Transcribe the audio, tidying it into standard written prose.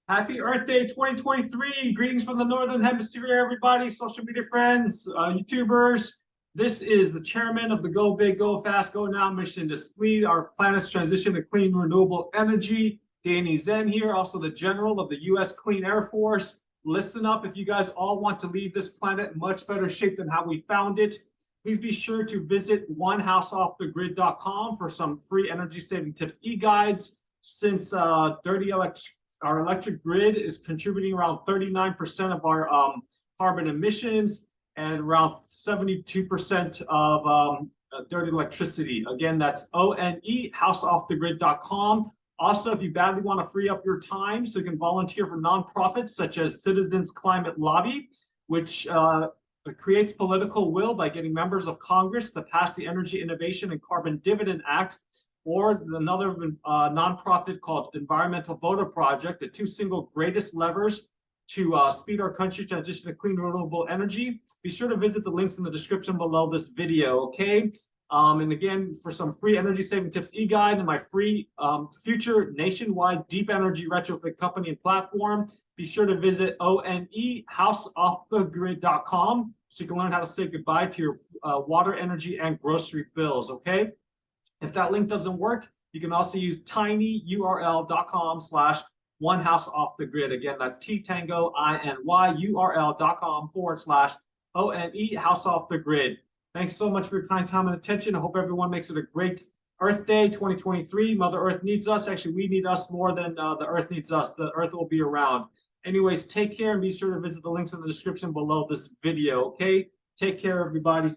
Happy Earth Day 2023. Greetings from the Northern Hemisphere, everybody, social media friends, YouTubers. This is the chairman of the Go Big, Go Fast, Go Now mission to lead our planet's transition to clean, renewable energy. Danny Zen here, also the general of the U.S. Clean Air Force. Listen up if you guys all want to leave this planet in much better shape than how we found it. Please be sure to visit onehouseoffthegrid.com for some free energy saving tips e-guides. Since our electric grid is contributing around 39% of our carbon emissions and around 72% of dirty electricity. Again, that's onehouseoffthegrid.com. Also, if you badly want to free up your time so you can volunteer for nonprofits such as Citizens Climate Lobby, which creates political will by getting members of Congress to pass the Energy Innovation and Carbon Dividend Act, or another nonprofit called Environmental Voter Project, the two single greatest levers to speed our country's transition to clean, renewable energy. Be sure to visit the links in the description below this video, okay? And again, for some free energy saving tips e-guide and my free future nationwide deep energy retrofit company and platform, be sure to visit onehouseoffthegrid.com so you can learn how to say goodbye to your water, energy, and grocery bills, okay? If that link doesn't work, you can also use tinyurl.com/onehouseoffthegrid. Again, that's tinyurl.com/ONE-house-off-the-grid. Thanks so much for your kind time and attention. I hope everyone makes it a great Earth Day 2023. Mother Earth needs us. Actually, we need us more than the Earth needs us. The Earth will be around. Anyways, take care and be sure to visit the links in the description below this video, okay? Take care, everybody.